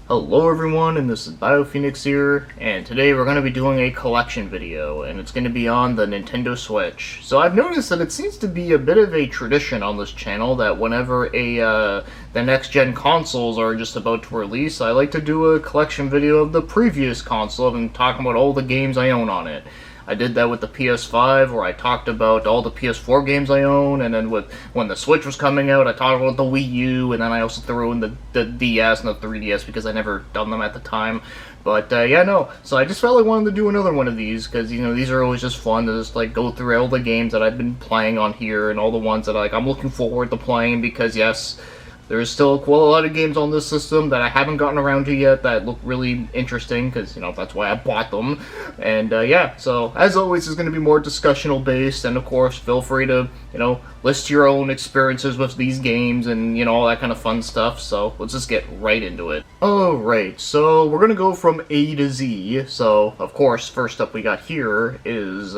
Hello everyone, and this is BioPhoenix here, and today we're going to be doing a collection video, and it's going to be on the Nintendo Switch. So I've noticed that it seems to be a bit of a tradition on this channel that whenever the next-gen consoles are just about to release, I like to do a collection video of the previous console and talking about all the games I own on it. I did that with the PS5, where I talked about all the PS4 games I own, and then when the Switch was coming out, I talked about the Wii U, and then I also threw in the DS and the 3DS because I never done them at the time. But, yeah, no. So I just felt like I wanted to do another one of these, because, you know, these are always just fun to just, like, go through all the games that I've been playing on here, and all the ones that, like, I'm looking forward to playing, because, yes, there's still quite a lot of games on this system that I haven't gotten around to yet that look really interesting, because, you know, that's why I bought them. And, yeah, so, as always, it's going to be more discussional based, and, of course, feel free to, you know, list your own experiences with these games and, you know, all that kind of fun stuff. So, let's just get right into it. Alright, so, we're going to go from A to Z. So, of course, first up we got here is,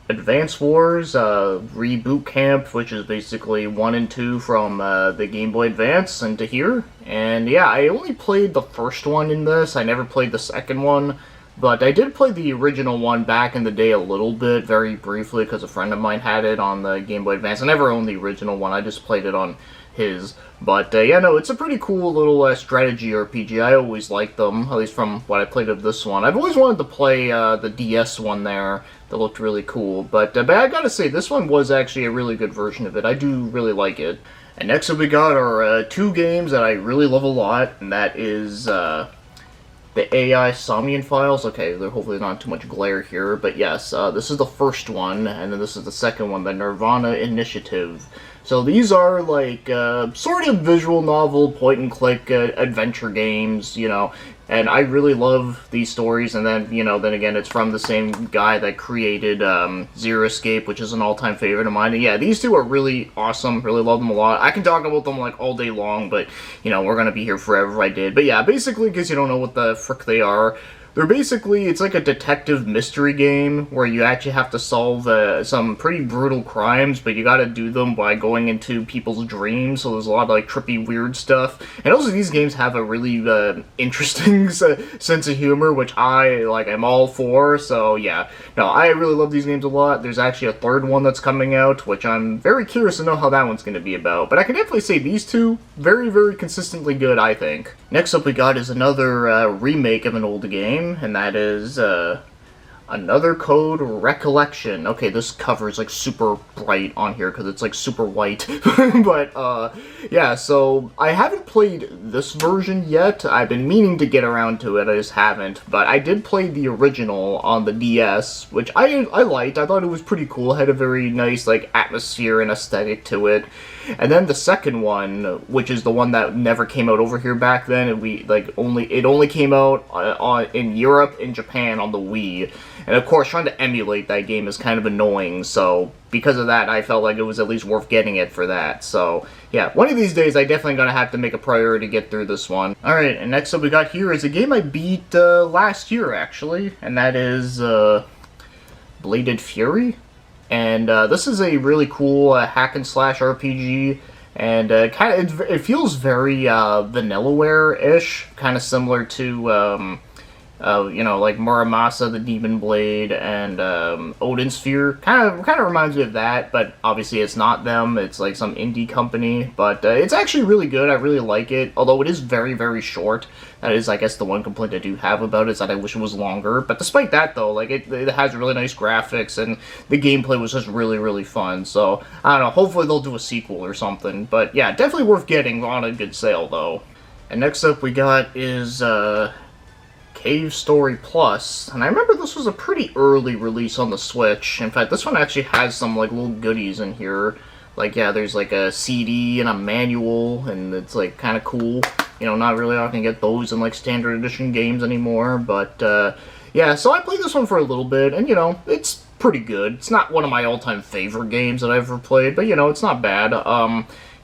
Advance Wars, Reboot Camp, which is basically 1 and 2 from the Game Boy Advance into here. And yeah, I only played the first one in this, I never played the second one, but I did play the original one back in the day a little bit, very briefly, because a friend of mine had it on the Game Boy Advance. I never owned the original one, I just played it on his. But yeah, no, it's a pretty cool little strategy RPG. I always liked them, at least from what I played of this one. I've always wanted to play the DS one there. That looked really cool, but I gotta say, this one was actually a really good version of it. I do really like it. And next up we got are two games that I really love a lot, and that is the AI Somnium files. Okay, there's hopefully not too much glare here, but yes, this is the first one, and then this is the second one, the Nirvana Initiative. So these are like sort of visual novel, point-and-click adventure games, you know, and I really love these stories. And then, you know, then again, it's from the same guy that created Zero Escape, which is an all-time favorite of mine. And yeah, these two are really awesome, really love them a lot. I can talk about them like all day long, but, you know, we're gonna be here forever if I did. But yeah, basically, because you don't know what the frick they are, they're basically, it's like a detective mystery game where you actually have to solve some pretty brutal crimes, but you gotta do them by going into people's dreams, so there's a lot of, like, trippy, weird stuff. And also, these games have a really interesting sense of humor, which I, like, am all for, so yeah. No, I really love these games a lot. There's actually a third one that's coming out, which I'm very curious to know how that one's gonna be about. But I can definitely say these two, very, very consistently good, I think. Next up we got is another remake of an old game, and that is Another Code Recollection. Okay, this cover is like super bright on here because it's like super white. But yeah, so I haven't played this version yet. I've been meaning to get around to it, I just haven't. But I did play the original on the DS, which I liked. I thought it was pretty cool. It had a very nice like atmosphere and aesthetic to it. And then the second one, which is the one that never came out over here back then, and it only came out in Europe and Japan on the Wii. And of course, trying to emulate that game is kind of annoying, so because of that, I felt like it was at least worth getting it for that. So yeah, one of these days, I definitely gonna have to make a priority to get through this one. Alright, and next up we got here is a game I beat last year, actually, and that is Bladed Fury. And this is a really cool hack and slash RPG, and it feels very Vanillaware-ish, kind of similar to you know, like Muramasa the Demon Blade and Odin Sphere. Kind of reminds me of that, but obviously it's not them. It's like some indie company, but it's actually really good. I really like it, although it is very, very short. That is, I guess, the one complaint I do have about it, is that I wish it was longer. But despite that, though, like, it has really nice graphics, and the gameplay was just really, really fun. So, I don't know, hopefully they'll do a sequel or something. But yeah, definitely worth getting on a good sale, though. And next up we got is Cave Story Plus, and I remember this was a pretty early release on the Switch. In fact, this one actually has some, like, little goodies in here. Like, yeah, there's, like, a CD and a manual, and it's, like, kind of cool. You know, not really often get those in, like, standard edition games anymore, but, yeah, so I played this one for a little bit, and, you know, it's pretty good. It's not one of my all-time favorite games that I've ever played, but, you know, it's not bad.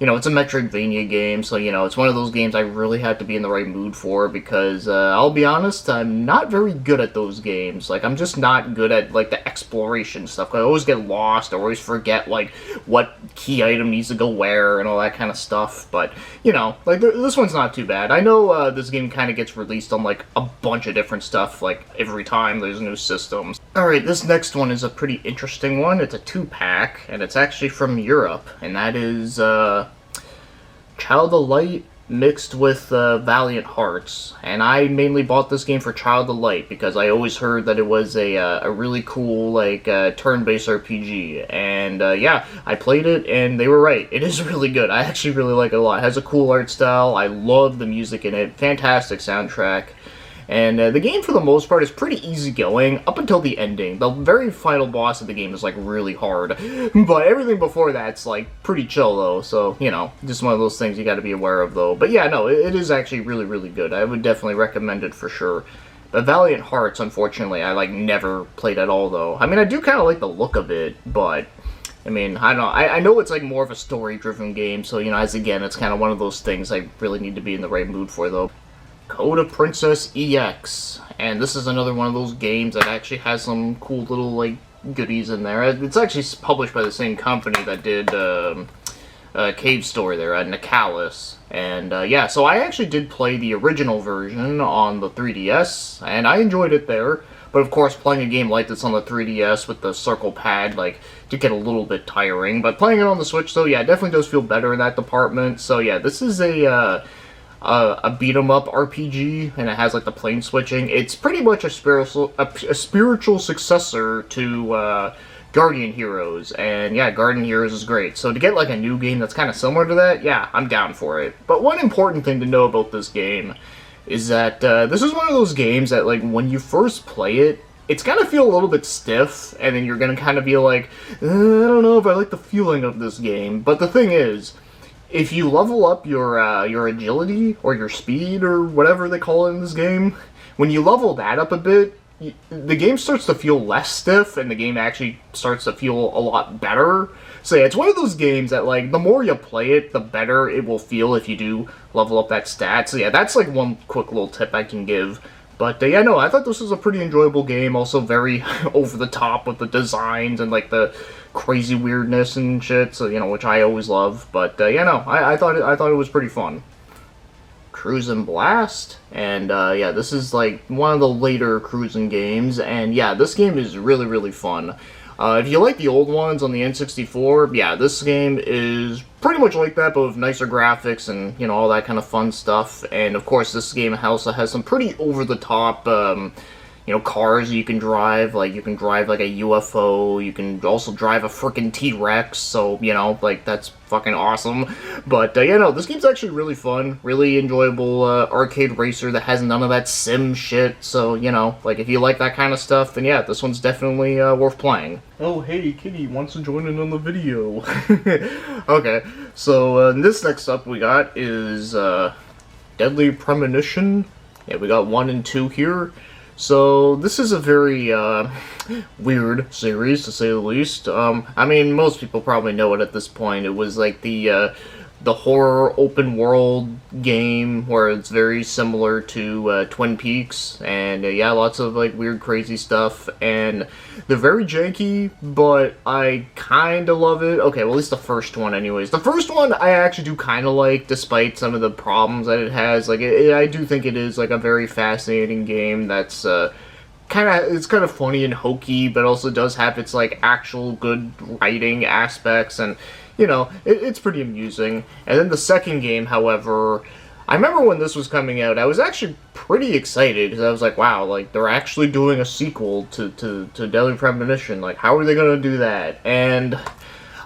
it's a Metroidvania game, so, it's one of those games I really have to be in the right mood for, because, I'll be honest, I'm not very good at those games. Like, I'm just not good at, like, the exploration stuff. I always get lost, I always forget, like, what key item needs to go where, and all that kind of stuff, but, like, this one's not too bad. I know, this game kind of gets released on, like, a bunch of different stuff, like, every time there's new systems. Alright, this next one is a pretty interesting one. It's a 2-pack, and it's actually from Europe, and that is, Child of Light mixed with Valiant Hearts. And I mainly bought this game for Child of Light because I always heard that it was a really cool, like, turn-based RPG. And, yeah, I played it, and they were right. It is really good. I actually really like it a lot. It has a cool art style. I love the music in it. Fantastic soundtrack. And the game, for the most part, is pretty easygoing up until the ending. The very final boss of the game is, like, really hard. But everything before that's, like, pretty chill, though. So, just one of those things you gotta be aware of, though. But yeah, no, it is actually really, really good. I would definitely recommend it for sure. But Valiant Hearts, unfortunately, I, like, never played at all, though. I mean, I do kind of like the look of it, but... I mean, I don't know. I know it's, like, more of a story-driven game, so, as again, it's kind of one of those things I really need to be in the right mood for, though. Code of Princess EX, and this is another one of those games that actually has some cool little, like, goodies in there. It's actually published by the same company that did Cave Story there, Nicalis. And, yeah, so I actually did play the original version on the 3DS, and I enjoyed it there. But, of course, playing a game like this on the 3DS with the circle pad, like, did get a little bit tiring. But playing it on the Switch, though, yeah, it definitely does feel better in that department. So, yeah, this is a beat-em-up RPG, and it has, like, the plane switching. It's pretty much a spiritual successor to Guardian Heroes, and yeah, Guardian Heroes is great. So to get, like, a new game that's kind of similar to that, yeah, I'm down for it. But one important thing to know about this game is that this is one of those games that, like, when you first play it, it's gonna feel a little bit stiff, and then you're gonna kind of be like, I don't know if I like the feeling of this game. But the thing is, if you level up your agility, or your speed, or whatever they call it in this game, when you level that up a bit, the game starts to feel less stiff, and the game actually starts to feel a lot better. So yeah, it's one of those games that, like, the more you play it, the better it will feel if you do level up that stat. So yeah, that's, like, one quick little tip I can give. But yeah, no, I thought this was a pretty enjoyable game, also very over the top with the designs and, like, the crazy weirdness and shit, so, which I always love. But yeah, no, I thought it was pretty fun. Cruis'n Blast, and yeah, this is, like, one of the later cruising games, and yeah, this game is really, really fun. If you like the old ones on the N64, yeah, this game is pretty much like that, but with nicer graphics and, all that kind of fun stuff. And, of course, this game also has some pretty over-the-top, cars you can drive. Like, you can drive, like, a UFO. You can also drive a frickin' T-Rex, so, like, that's fucking awesome. But, yeah, no, this game's actually really fun. Really enjoyable arcade racer that has none of that sim shit. So, like, if you like that kind of stuff, then, yeah, this one's definitely worth playing. Oh, hey, Kitty wants to join in on the video. Okay, so this next up we got is Deadly Premonition. Yeah, we got 1 and 2 here. So, this is a very, weird series, to say the least. I mean, most people probably know it at this point. It was, like, the horror open-world game where it's very similar to, Twin Peaks. And, yeah, lots of, like, weird, crazy stuff. And they're very janky, but I kinda love it. Okay, well, at least the first one, anyways. The first one I actually do kinda like, despite some of the problems that it has. Like, I do think it is, like, a very fascinating game that's, it's kind of funny and hokey, but also does have its, like, actual good writing aspects, and, it's pretty amusing. And then the second game, however, I remember when this was coming out, I was actually pretty excited, because I was like, wow, like, they're actually doing a sequel to Deadly Premonition, like, how are they gonna do that? And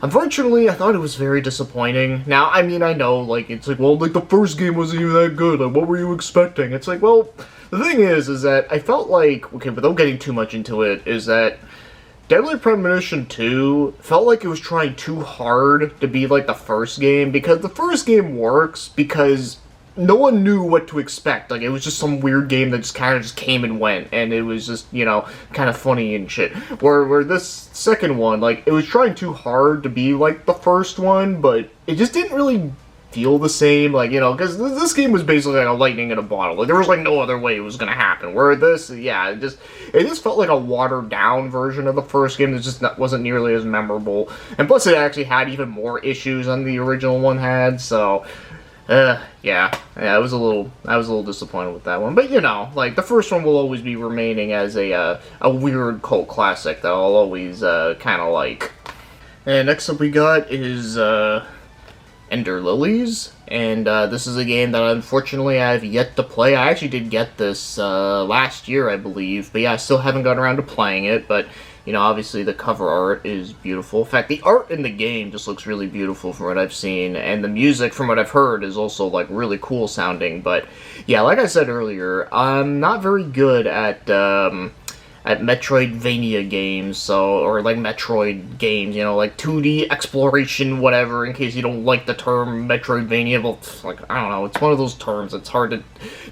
unfortunately, I thought it was very disappointing. Now, I mean, I know, like, it's like, well, like, the first game wasn't even that good, like, what were you expecting? It's like, well, the thing is that I felt like, okay, without getting too much into it, is that Deadly Premonition 2 felt like it was trying too hard to be like the first game, because the first game works because no one knew what to expect. Like, it was just some weird game that just kind of just came and went, and it was just, you know, kind of funny and shit. Where this second one, like, it was trying too hard to be like the first one, but it just didn't really feel the same, like, you know, because this game was basically like a lightning in a bottle. Like, there was like no other way it was gonna happen. Where this, yeah, it just felt like a watered down version of the first game that just wasn't nearly as memorable. And plus, it actually had even more issues than the original one had. So, yeah, I was a little disappointed with that one. But you know, like, the first one will always be remaining as a weird cult classic that I'll always kind of like. And next up we got is Ender Lilies, and this is a game that unfortunately I have yet to play. I actually did get this last year, I believe, but yeah, I still haven't gotten around to playing it. But you know, obviously the cover art is beautiful. In fact, the art in the game just looks really beautiful from what I've seen, and the music, from what I've heard, is also like really cool sounding. But yeah, like I said earlier, I'm not very good at Metroidvania games, so, or like Metroid games, you know, like 2D exploration, whatever, in case you don't like the term Metroidvania. Well, like, I don't know, it's one of those terms that's hard to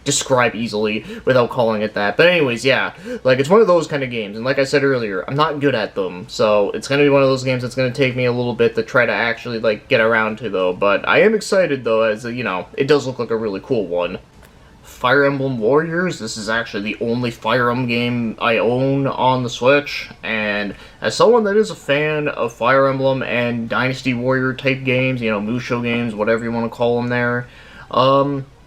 describe easily without calling it that. But anyways, yeah, like, it's one of those kind of games, and like I said earlier, I'm not good at them, so it's gonna be one of those games that's gonna take me a little bit to try to actually, like, get around to, though. But I am excited, though, as, you know, it does look like a really cool one. Fire Emblem Warriors. This is actually the only Fire Emblem game I own on the Switch, and as someone that is a fan of Fire Emblem and Dynasty Warrior type games, you know, Musou games, whatever you want to call them there,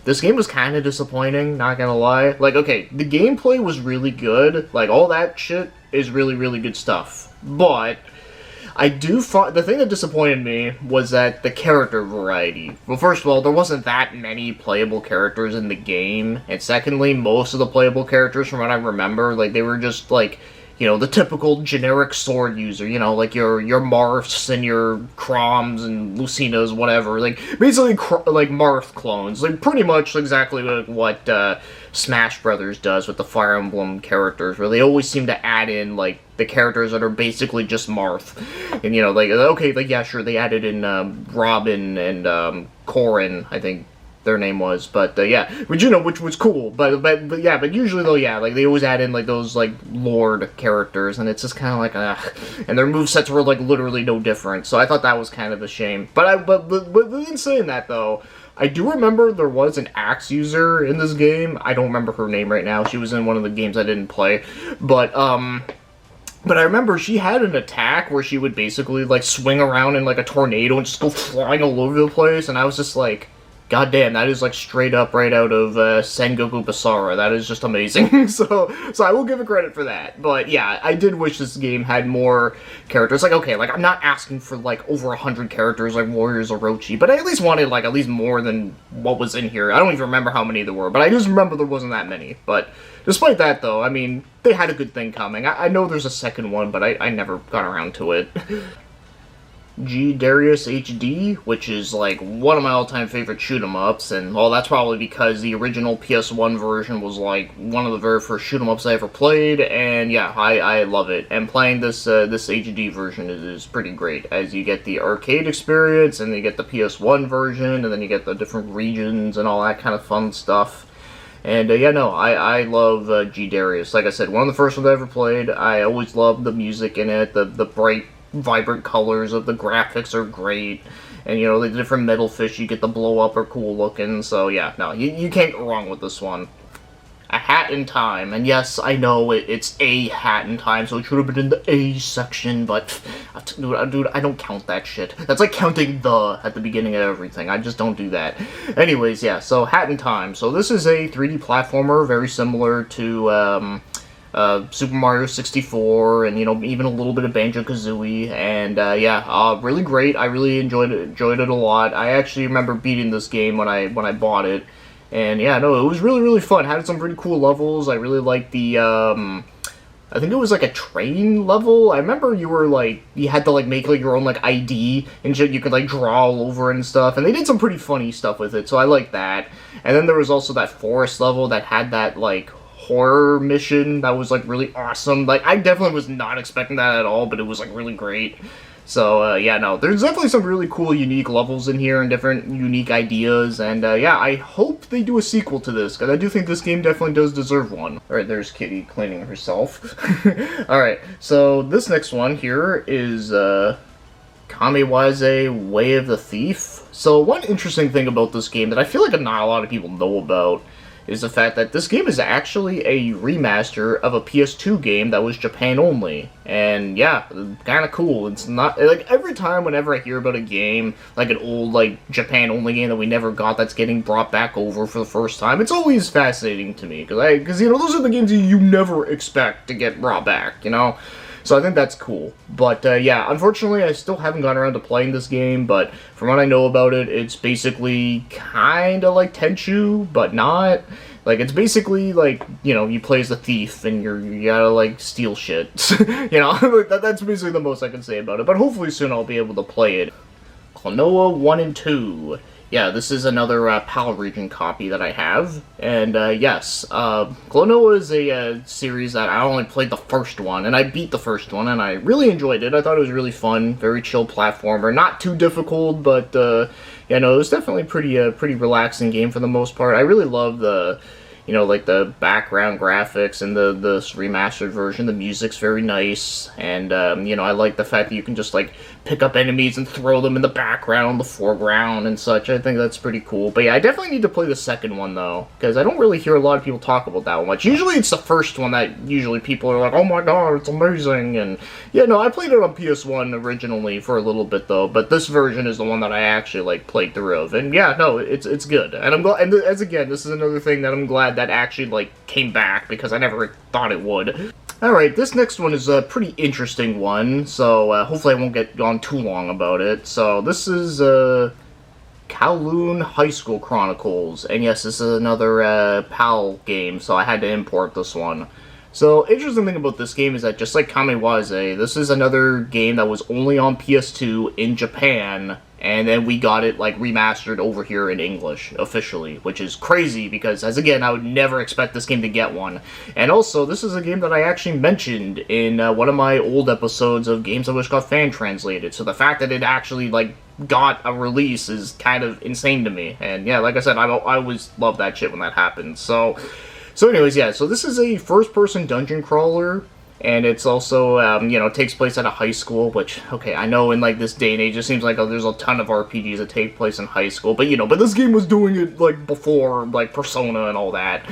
this game was kind of disappointing, not gonna lie. Like, okay, the gameplay was really good, like, all that shit is really, really good stuff, but I do find the thing that disappointed me was that the character variety. Well, first of all, there wasn't that many playable characters in the game, and secondly, most of the playable characters, from what I remember, like, they were just, like, you know, the typical generic sword user, you know, like your Marths and your Chroms and Lucinas, whatever, like, basically, like, Marth clones, like, pretty much exactly like what Smash Brothers does with the Fire Emblem characters, where they always seem to add in, like, the characters that are basically just Marth. And, you know, like, okay, like, yeah, sure, they added in Robin and Corrin, I think their name was, but yeah, but you know, which was cool, but yeah, but usually though, yeah, like, they always add in, like, those, like, Lord characters, and it's just kind of like, and their movesets were, like, literally no different, so I thought that was kind of a shame. But in saying that, though, I do remember there was an axe user in this game. I don't remember her name right now. She was in one of the games I didn't play, but I remember she had an attack where she would basically, like, swing around in, like, a tornado and just go flying all over the place, and I was just like, God damn, that is, like, straight up right out of Sengoku Basara. That is just amazing. so I will give it credit for that. But yeah, I did wish this game had more characters. Like, okay, like, I'm not asking for, like, over 100 characters like Warriors Orochi, but I at least wanted, like, at least more than what was in here. I don't even remember how many there were, but I just remember there wasn't that many. But despite that, though, I mean, they had a good thing coming. I know there's a second one, but I never got around to it. Darius HD, which is, like, one of my all-time favorite shoot-'em-ups, and, well, that's probably because the original PS1 version was, like, one of the very first shoot-'em-ups I ever played, and yeah, I love it. And playing this this HD version is pretty great, as you get the arcade experience, and you get the PS1 version, and then you get the different regions and all that kind of fun stuff. And, yeah, no, I love Darius. Like I said, one of the first ones I ever played. I always loved the music in it, the bright, vibrant colors of the graphics are great, and, you know, the different metal fish you get to blow up are cool looking, so yeah, no, you can't go wrong with this one. A Hat in Time, and yes, I know it's A Hat in Time, so it should have been in the A section, but, dude, I don't count that shit. That's like counting the at the beginning of everything. I just don't do that. Anyways, yeah, so Hat in Time. So this is a 3D platformer, very similar to, Super Mario 64, and, you know, even a little bit of Banjo-Kazooie, and, yeah, really great. I really enjoyed it a lot. I actually remember beating this game when I bought it, and, yeah, no, it was really, really fun. Had some pretty cool levels. I really liked the, I think it was, like, a train level. I remember you were, like, you had to, like, make, like, your own, like, ID and shit you could, like, draw all over and stuff, and they did some pretty funny stuff with it, so I liked that. And then there was also that forest level that had that, like, horror mission that was, like, really awesome. Like, I definitely was not expecting that at all, but it was, like, really great. So, yeah, no, there's definitely some really cool, unique levels in here and different unique ideas, and, yeah, I hope they do a sequel to this, because I do think this game definitely does deserve one. Alright, there's Kitty cleaning herself. Alright, so this next one here is, Kame Wise, Way of the Thief. So, one interesting thing about this game that I feel like not a lot of people know about is the fact that this game is actually a remaster of a PS2 game that was Japan only. And yeah, kind of cool. It's not, like, every time whenever I hear about a game, like an old, like, Japan only game that we never got that's getting brought back over for the first time, it's always fascinating to me. Because, you know, those are the games you never expect to get brought back, you know? So I think that's cool. But, yeah, unfortunately, I still haven't gotten around to playing this game, but from what I know about it, it's basically kind of like Tenchu, but not. Like, it's basically, like, you know, you play as a thief, and you gotta, like, steal shit. You know, that's basically the most I can say about it. But hopefully soon I'll be able to play it. Clonoa 1 and 2. Yeah, this is another PAL region copy that I have, and yes, Clonoa is a series that I only played the first one, and I beat the first one, and I really enjoyed it. I thought it was really fun, very chill platformer, not too difficult, but yeah, no, it was definitely pretty relaxing game for the most part. I really love the, you know, like the background graphics and the remastered version. The music's very nice, and you know, I like the fact that you can just like pick up enemies and throw them in the background, the foreground, and such. I think that's pretty cool. But yeah, I definitely need to play the second one though, because I don't really hear a lot of people talk about that one much. Usually it's the first one that usually people are like, oh my god, it's amazing. And yeah, no, I played it on PS1 originally for a little bit though, but this version is the one that I actually like played through of. And yeah, no, it's good. And I'm glad. And as again, this is another thing that I'm glad that actually like came back, because I never thought it would. Alright, this next one is a pretty interesting one, so hopefully I won't get on too long about it. So this is Kowloon High School Chronicles, and yes, this is another PAL game, so I had to import this one. So, interesting thing about this game is that just like Kame Wise, this is another game that was only on PS2 in Japan, and then we got it, like, remastered over here in English, officially, which is crazy, because, as again, I would never expect this game to get one. And also, this is a game that I actually mentioned in one of my old episodes of Games I Wish Got Fan Translated, so the fact that it actually, like, got a release is kind of insane to me. And yeah, like I said, I always love that shit when that happens. So anyways, yeah, so this is a first-person dungeon crawler, and it's also, you know, takes place at a high school, which, okay, I know in, like, this day and age, it seems like there's a ton of RPGs that take place in high school, but, you know, but this game was doing it, like, before, like, Persona and all that.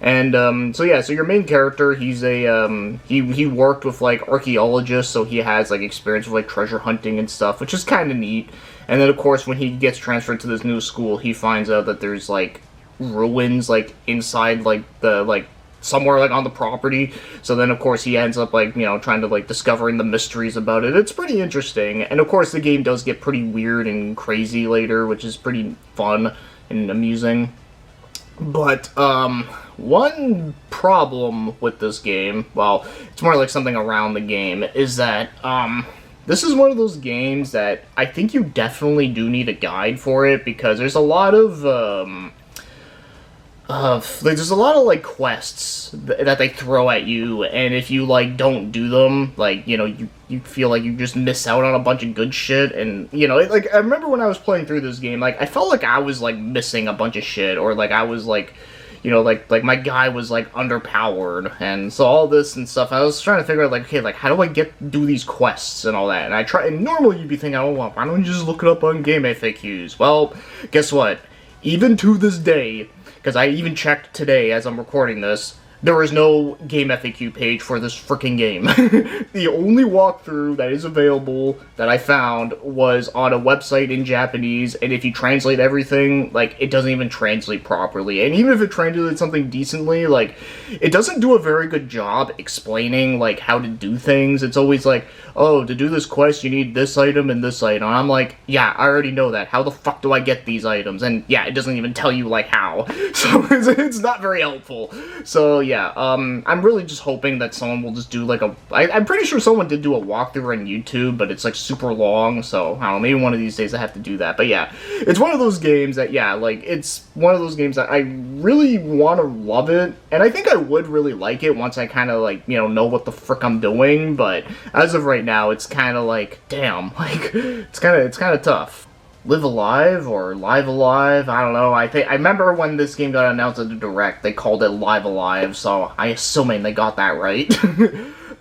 And, so, yeah, so your main character, he's a, he worked with, like, archaeologists, so he has, like, experience with, like, treasure hunting and stuff, which is kind of neat. And then, of course, when he gets transferred to this new school, he finds out that there's, like, ruins, like, inside, like, the, like, somewhere, like, on the property. So then, of course, he ends up, like, you know, trying to, like, discovering the mysteries about it. It's pretty interesting. And, of course, the game does get pretty weird and crazy later, which is pretty fun and amusing. But, one problem with this game, well, it's more like something around the game, is that, this is one of those games that I think you definitely do need a guide for it, because there's a lot of, there's a lot of, like, quests that they throw at you, and if you, like, don't do them, like, you know, you feel like you just miss out on a bunch of good shit, and, you know, like, I remember when I was playing through this game, like, I felt like I was, like, missing a bunch of shit, or, like, I was, like, you know, like my guy was, like, underpowered, and so all this and stuff, I was trying to figure out, like, okay, like, how do I do these quests and all that, and normally you'd be thinking, oh, well, why don't you just look it up on game FAQs? Well, guess what? Even to this day, because I even checked today as I'm recording this, there is no game FAQ page for this freaking game. The only walkthrough that is available that I found was on a website in Japanese, and if you translate everything, like, it doesn't even translate properly. And even if it translates something decently, like, it doesn't do a very good job explaining, like, how to do things. It's always like, oh, to do this quest, you need this item and this item. And I'm like, yeah, I already know that. How the fuck do I get these items? And yeah, it doesn't even tell you, like, how. So it's not very helpful. So yeah. yeah, I'm really just hoping that someone will just do like I'm pretty sure someone did do a walkthrough on YouTube, but it's like super long, so I don't know, maybe one of these days I have to do that. But yeah, it's one of those games that, yeah, like, it's one of those games that I really want to love it, and I think I would really like it once I kind of, like, you know what the frick I'm doing, but as of right now, it's kind of like, damn, like, it's kind of tough. Live Alive or Live Alive, I don't know. I remember when this game got announced at the Direct, they called it Live Alive, so I assuming they got that right.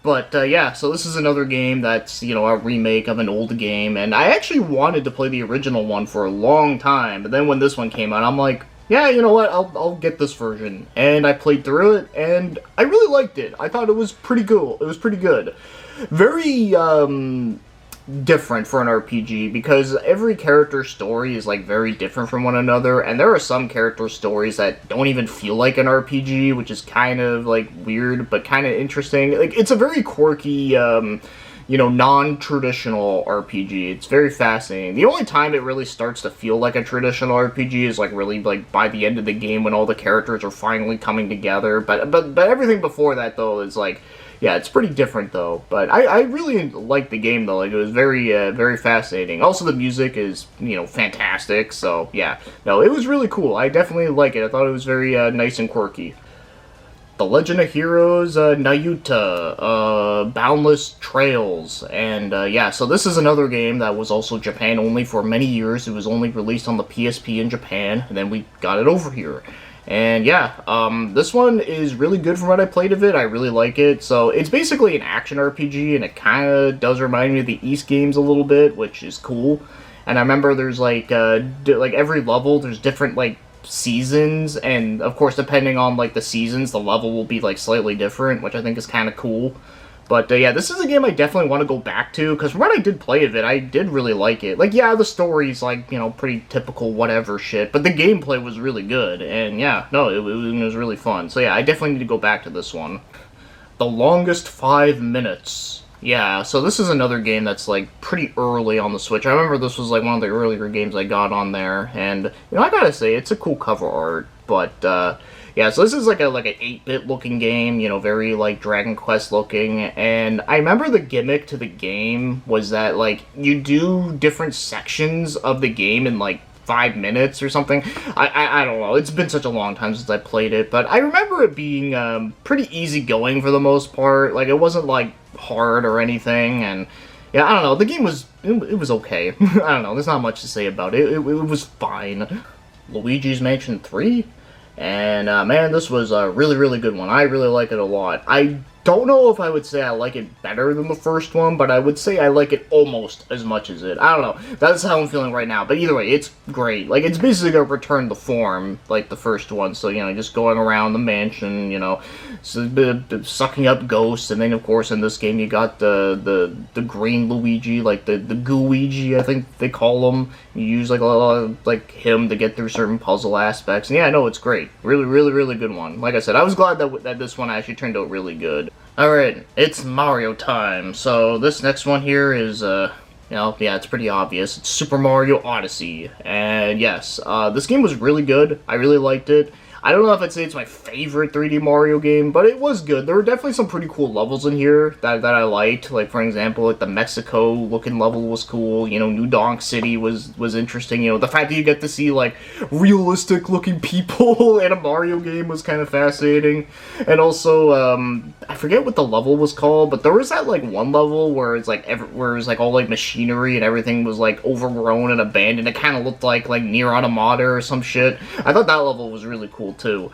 But yeah, so this is another game that's, you know, a remake of an old game, and I actually wanted to play the original one for a long time, but then when this one came out, I'm like, yeah, you know what, I'll get this version. And I played through it, and I really liked it. I thought it was pretty cool. It was pretty good. Very, different for an RPG, because every character story is like very different from one another, and there are some character stories that don't even feel like an RPG, which is kind of like weird but kind of interesting. Like, it's a very quirky, you know, non-traditional RPG. It's very fascinating. The only time it really starts to feel like a traditional RPG is like really like by the end of the game when all the characters are finally coming together, but everything before that though is like, yeah, it's pretty different though, but I really liked the game though. Like, it was very very fascinating. Also, the music is, you know, fantastic. So yeah, no, it was really cool. I definitely like it. I thought it was very nice and quirky. The Legend of Heroes Nayuta, Boundless Trails, and yeah, so this is another game that was also Japan only for many years. It was only released on the PSP in Japan, and then we got it over here. And yeah, this one is really good from what I played of it. I really like it. So it's basically an action RPG, and it kind of does remind me of the East games a little bit, which is cool. And I remember there's like every level, there's different like seasons, and of course depending on like the seasons, the level will be like slightly different, which I think is kind of cool. But yeah, this is a game I definitely want to go back to, because from what I did play of it, I did really like it. Like, yeah, the story's like, you know, pretty typical whatever shit, but the gameplay was really good, and yeah, no, it was really fun. So yeah, I definitely need to go back to this one. The Longest 5 Minutes. Yeah, so this is another game that's like pretty early on the Switch. I remember this was like one of the earlier games I got on there, and, you know, I gotta say, it's a cool cover art, but yeah, so this is like an 8-bit looking game, you know, very like Dragon Quest looking, and I remember the gimmick to the game was that like you do different sections of the game in like 5 minutes or something. I don't know, it's been such a long time since I played it, but I remember it being pretty easy-going for the most part. Like, it wasn't like hard or anything, and yeah, I don't know, the game was, it was okay. I don't know, there's not much to say about it. It was fine. Luigi's Mansion 3? And, man, this was a really, really good one. I really like it a lot. I don't know if I would say I like it better than the first one, but I would say I like it almost as much as it. I don't know. That's how I'm feeling right now. But either way, it's great. Like, it's basically a return to form, like the first one. So, you know, just going around the mansion, you know, sucking up ghosts. And then, of course, in this game, you got the green Luigi, like the Gooigi, I think they call him. You use, like, a lot of, like, him to get through certain puzzle aspects. And yeah, I know, it's great. Really, really, really good one. Like I said, I was glad that this one actually turned out really good. Alright, it's Mario time. So this next one here is, you know, yeah, it's pretty obvious. It's Super Mario Odyssey. And yes, this game was really good. I really liked it. I don't know if I'd say it's my favorite 3D Mario game, but it was good. There were definitely some pretty cool levels in here that I liked. Like, for example, like the Mexico-looking level was cool. You know, New Donk City was interesting. You know, the fact that you get to see, like, realistic-looking people in a Mario game was kind of fascinating. And also, I forget what the level was called, but there was that, like, one level where it's, like, where it was, like, all, like, machinery and everything was, like, overgrown and abandoned. It kind of looked like Nier Automata or some shit. I thought that level was really cool too.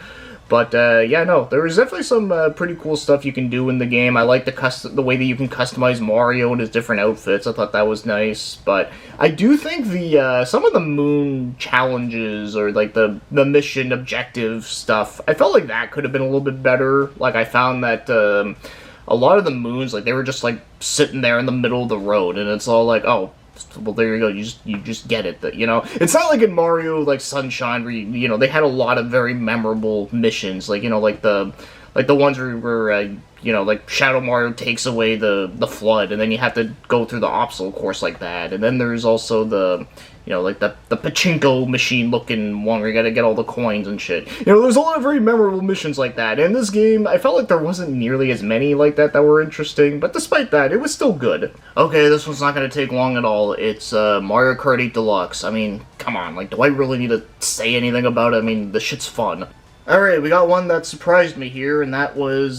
But yeah, no, there was definitely some pretty cool stuff you can do in the game. I like the way that you can customize Mario and his different outfits. I thought that was nice. But I do think the some of the moon challenges or like the mission objective stuff, I felt like that could have been a little bit better. Like, I found that a lot of the moons, like, they were just like sitting there in the middle of the road, and it's all like, oh, well, there you go, you just get it, that, you know, it's not like in Mario, like, Sunshine, where, you know, they had a lot of very memorable missions, like, you know, like the ones where you know, like Shadow Mario takes away the flood, and then you have to go through the obstacle course like that. And then there's also the, you know, like the pachinko machine looking one where you gotta get all the coins and shit. You know, there's a lot of very memorable missions like that. And in this game, I felt like there wasn't nearly as many like that were interesting, but despite that, it was still good. Okay, this one's not gonna take long at all. It's Mario Kart 8 Deluxe. I mean, come on, like, do I really need to say anything about it? I mean, the shit's fun. Alright, we got one that surprised me here, and that was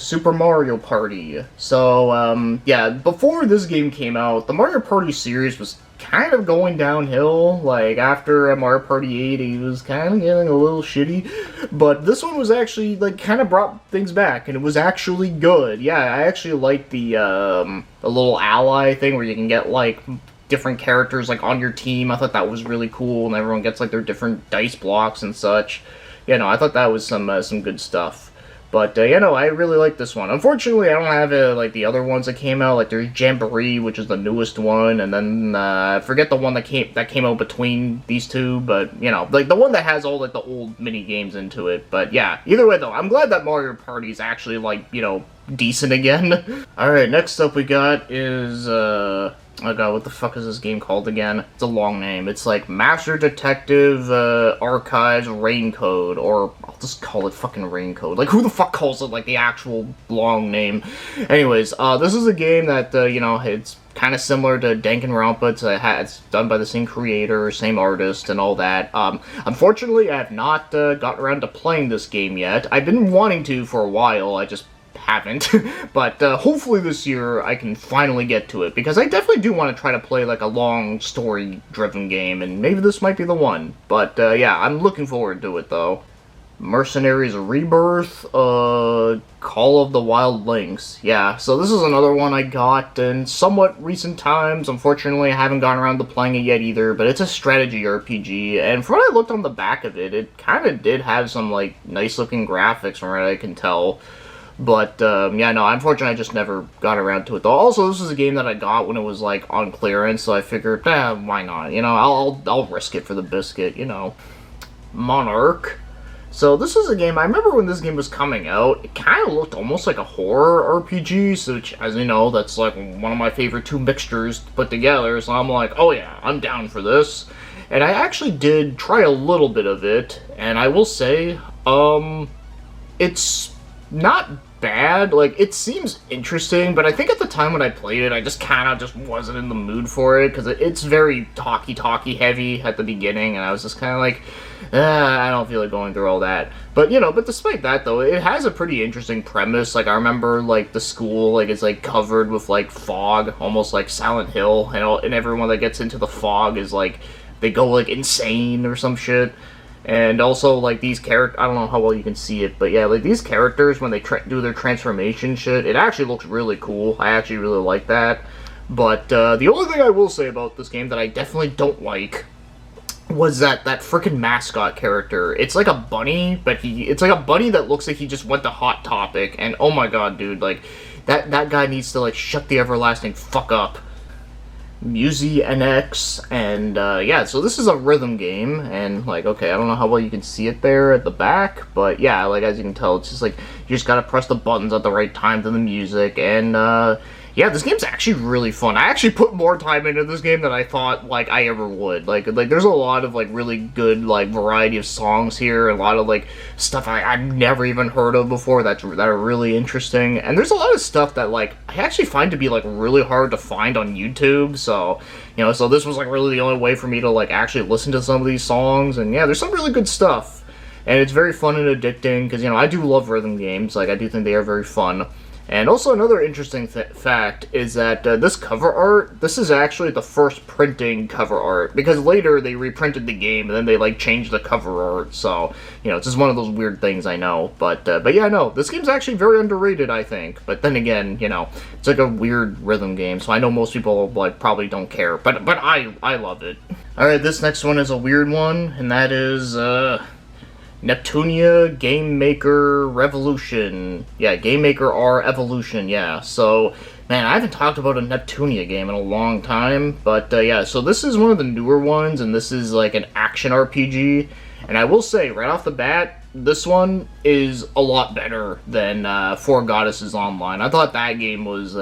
Super Mario Party. So, yeah, before this game came out, the Mario Party series was kind of going downhill. Like, after Mario Party 8, it was kind of getting a little shitty. But this one was actually, like, kind of brought things back, and it was actually good. Yeah, I actually liked the little ally thing where you can get, like, different characters, like, on your team. I thought that was really cool, and everyone gets, like, their different dice blocks and such. You know, I thought that was some good stuff. But, you know, I really like this one. Unfortunately, I don't have, like, the other ones that came out. Like, there's Jamboree, which is the newest one, and then, I forget the one that came out between these two, but, you know, like, the one that has all, like, the old mini-games into it. But, yeah, either way, though, I'm glad that Mario Party is actually, like, you know, decent again. Alright, next up we got is, oh god, what the fuck is this game called again? It's a long name. It's like Master Detective Archives Raincode, or I'll just call it fucking Raincode. Like, who the fuck calls it, like, the actual long name? Anyways, this is a game that, you know, it's kind of similar to Danganronpa. It's done by the same creator, same artist, and all that. Unfortunately, I have not gotten around to playing this game yet. I've been wanting to for a while. I just haven't, but hopefully this year I can finally get to it, because I definitely do want to try to play like a long story-driven game, and maybe this might be the one. But yeah, I'm looking forward to it though. Mercenaries Rebirth, Call of the Wild Lynx. Yeah, so this is another one I got in somewhat recent times. Unfortunately, I haven't gotten around to playing it yet either, but it's a strategy RPG, and from what I looked on the back of it, it kind of did have some like nice-looking graphics from what I can tell. But, yeah, no, unfortunately I just never got around to it, though. Also, this is a game that I got when it was, like, on clearance, so I figured, why not? You know, I'll risk it for the biscuit, you know. Monark. So, this is a game, I remember when this game was coming out, it kind of looked almost like a horror RPG, so, which, as you know, that's, like, one of my favorite two mixtures to put together, so I'm like, oh yeah, I'm down for this. And I actually did try a little bit of it, and I will say, it's not bad. Like, it seems interesting, but I think at the time when I played it, I just kind of just wasn't in the mood for it, because it's very talky heavy at the beginning, and I was just kind of like, I don't feel like going through all that. But, you know, but despite that, though, it has a pretty interesting premise. Like, I remember, like, the school, like, is, like, covered with, like, fog, almost like Silent Hill, and everyone that gets into the fog is, like, they go, like, insane or some shit. And also, like, these characters, I don't know how well you can see it, but yeah, like, these characters, when they do their transformation shit, it actually looks really cool. I actually really like that. But, the only thing I will say about this game that I definitely don't like was that freaking mascot character. It's like a bunny, but it's like a bunny that looks like he just went to Hot Topic, and oh my god, dude, like, that guy needs to, like, shut the everlasting fuck up. Muse NX, and yeah, so this is a rhythm game, and like, okay, I don't know how well you can see it there at the back, but yeah, like, as you can tell, it's just like, you just gotta press the buttons at the right time to the music, and yeah, this game's actually really fun. I actually put more time into this game than I thought, like, I ever would. Like there's a lot of, like, really good, like, variety of songs here, a lot of, like, stuff I've never even heard of before that are really interesting, and there's a lot of stuff that, like, I actually find to be, like, really hard to find on YouTube, so, you know, so this was, like, really the only way for me to, like, actually listen to some of these songs, and yeah, there's some really good stuff, and it's very fun and addicting, because, you know, I do love rhythm games, like, I do think they are very fun. And also another interesting fact is that this cover art, this is actually the first printing cover art, because later they reprinted the game and then they, like, changed the cover art, so, you know, it's just one of those weird things, I know, but yeah, no, this game's actually very underrated, I think, but then again, you know, it's like a weird rhythm game, so I know most people, like, probably don't care, but I love it. Alright, this next one is a weird one, and that is, Neptunia Game Maker Revolution. Yeah, Game Maker R Evolution, yeah. So, man, I haven't talked about a Neptunia game in a long time, but yeah, so this is one of the newer ones, and this is like an action RPG, and I will say, right off the bat, this one is a lot better than Four Goddesses Online. I thought that game was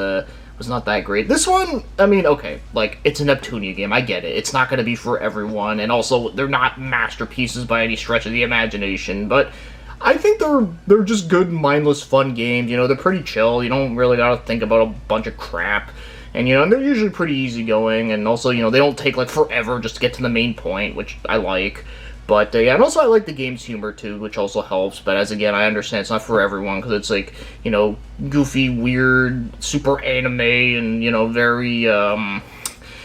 not that great. This one, I mean, okay, like, it's a Neptunia game, I get it. It's not going to be for everyone, and also, they're not masterpieces by any stretch of the imagination, but I think they're just good, mindless, fun games. You know, they're pretty chill. You don't really gotta think about a bunch of crap. And, you know, they're usually pretty easygoing, and also, you know, they don't take, like, forever just to get to the main point, which I like. But, yeah, and also I like the game's humor, too, which also helps. But, as again, I understand it's not for everyone, because it's, like, you know, goofy, weird, super anime, and, you know, very,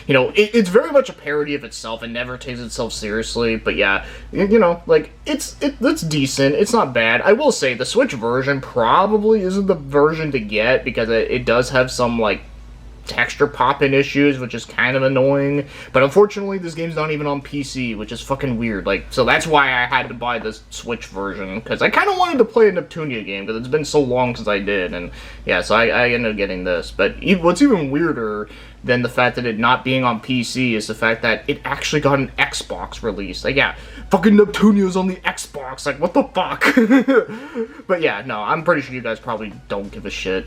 you know, it's very much a parody of itself and never takes itself seriously, but yeah, you know, like, it's decent, it's not bad. I will say, the Switch version probably isn't the version to get, because it does have some, like, texture popping issues, which is kind of annoying, but unfortunately this game's not even on PC, which is fucking weird. Like, so that's why I had to buy this Switch version, because I kind of wanted to play a Neptunia game, because it's been so long since I did, and yeah, so I ended up getting this. But what's even weirder than the fact that it not being on PC is the fact that it actually got an Xbox release. Like, yeah, fucking Neptunia's on the Xbox, like, what the fuck? But yeah, no, I'm pretty sure you guys probably don't give a shit.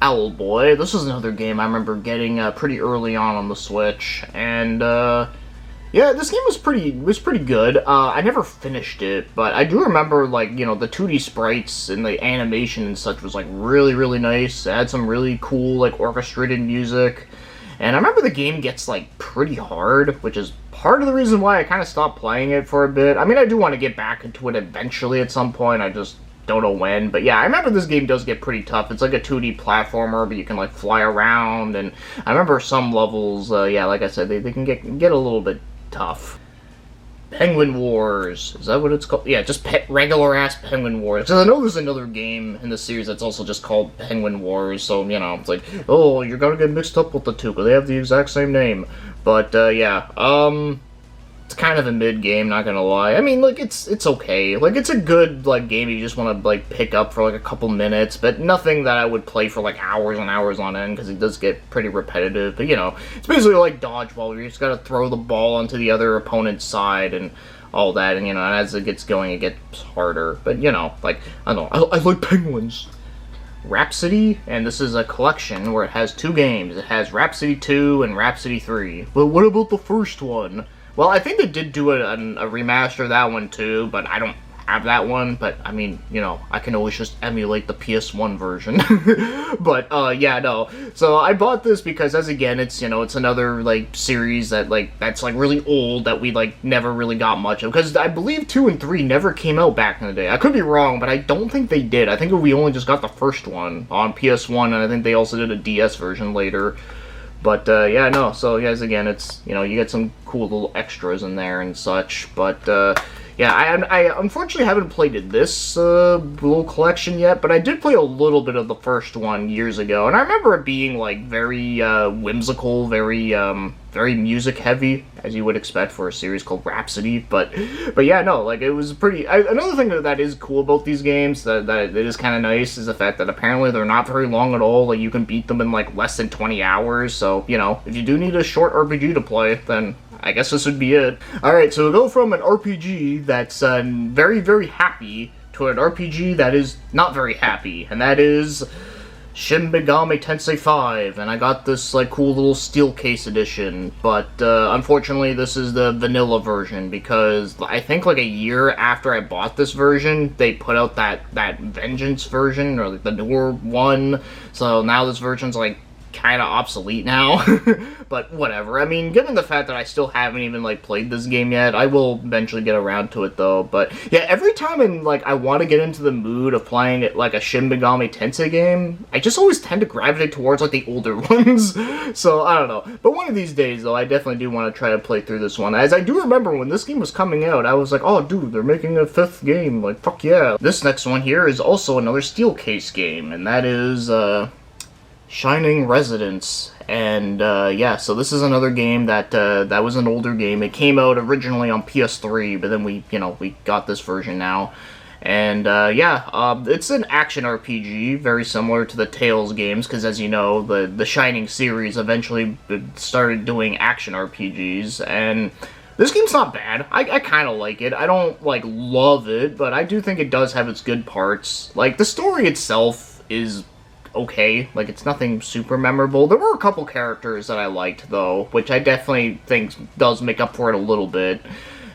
Owlboy. This was another game I remember getting pretty early on the Switch, and yeah, this game was pretty good. I never finished it, but I do remember, like, you know, the 2D sprites and the animation and such was, like, really nice. It had some really cool, like, orchestrated music, and I remember the game gets, like, pretty hard, which is part of the reason why I kind of stopped playing it for a bit. I mean, I do want to get back into it eventually at some point. I just don't know when, but yeah, I remember this game does get pretty tough. It's like a 2D platformer, but you can, like, fly around, and I remember some levels, yeah, like I said, they can get a little bit tough. Penguin Wars, is that what it's called? Yeah, just regular-ass Penguin Wars. Because I know there's another game in the series that's also just called Penguin Wars, so, you know, it's like, oh, you're gonna get mixed up with the two, but they have the exact same name. But, yeah, it's kind of a mid-game, not gonna lie. I mean, like, it's okay. Like, it's a good, like, game you just want to, like, pick up for, like, a couple minutes, but nothing that I would play for, like, hours and hours on end, because it does get pretty repetitive. But, you know, it's basically like dodgeball, where you just gotta throw the ball onto the other opponent's side and all that, and, you know, as it gets going, it gets harder. But, you know, like, I don't know, I like penguins. Rhapsody, and this is a collection where it has two games. It has Rhapsody 2 and Rhapsody 3. But what about the first one? Well, I think they did do a remaster of that one too, but I don't have that one. But, I mean, you know, I can always just emulate the PS1 version. But, yeah, no. So, I bought this because, as again, it's, you know, it's another, like, series that, like, that's, like, really old that we, like, never really got much of. Because I believe 2 and 3 never came out back in the day. I could be wrong, but I don't think they did. I think we only just got the first one on PS1, and I think they also did a DS version later. But, yeah, no, so, guys, again, it's, you know, you get some cool little extras in there and such, but, yeah, I unfortunately haven't played this, little collection yet, but I did play a little bit of the first one years ago, and I remember it being, like, very, whimsical, very music-heavy, as you would expect for a series called Rhapsody, but yeah, no, like, it was pretty. Another thing that is cool about these games, that it is kind of nice, is the fact that apparently they're not very long at all. Like, you can beat them in, like, less than 20 hours, so, you know, if you do need a short RPG to play, then I guess this would be it. Alright, so we go from an RPG that's very happy to an RPG that is not very happy, and that is Shin Megami Tensei 5, and I got this, like, cool little steel case edition, but, unfortunately this is the vanilla version, because I think, like, a year after I bought this version, they put out that Vengeance version, or, like, the newer one, so now this version's, like, kind of obsolete now, but whatever. I mean, given the fact that I still haven't even, like, played this game yet, I will eventually get around to it, though. But yeah, every time I want to get into the mood of playing it, like, a Shin Megami Tensei game, I just always tend to gravitate towards, like, the older ones. So I don't know, but one of these days, though, I definitely do want to try to play through this one. As I do remember when this game was coming out, I was like, oh dude, they're making a 5th game, like, fuck yeah. This next one here is also another steel case game, and that is Shining Residence, and yeah, so this is another game that that was an older game. It came out originally on PS3, but then we got this version now, and yeah, it's an action RPG, very similar to the Tales games, because as you know, the Shining series eventually started doing action RPGs, and This game's not bad. I kind of like it. I don't, like, love it, but I do think it does have its good parts. Like, the story itself is okay. Like, it's nothing super memorable. There were a couple characters that I liked, though, which I definitely think does make up for it a little bit.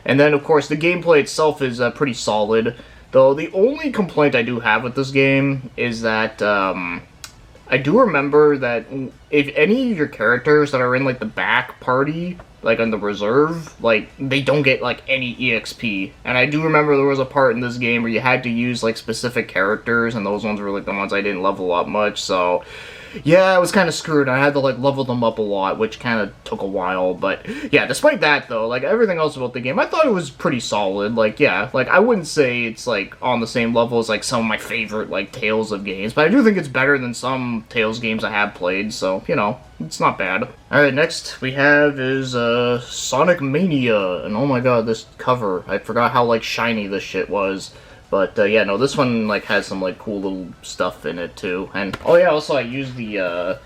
And then, of course, the gameplay itself is pretty solid. Though, the only complaint I do have with this game is that, I do remember that if any of your characters that are in, like, the back party, like, on the reserve, like, they don't get, like, any EXP. And I do remember there was a part in this game where you had to use, like, specific characters, and those ones were, like, the ones I didn't level up much, so yeah, I was kind of screwed. I had to, like, level them up a lot, which kind of took a while, but yeah, despite that, though, like, everything else about the game, I thought it was pretty solid. Like, yeah, like, I wouldn't say it's, like, on the same level as, like, some of my favorite, like, Tales of games, but I do think it's better than some Tales games I have played, so, you know, it's not bad. Alright, next we have is, Sonic Mania, and oh my god, this cover, I forgot how, like, shiny this shit was. But, yeah, no, this one, like, has some, like, cool little stuff in it, too. And, oh yeah, also I used the,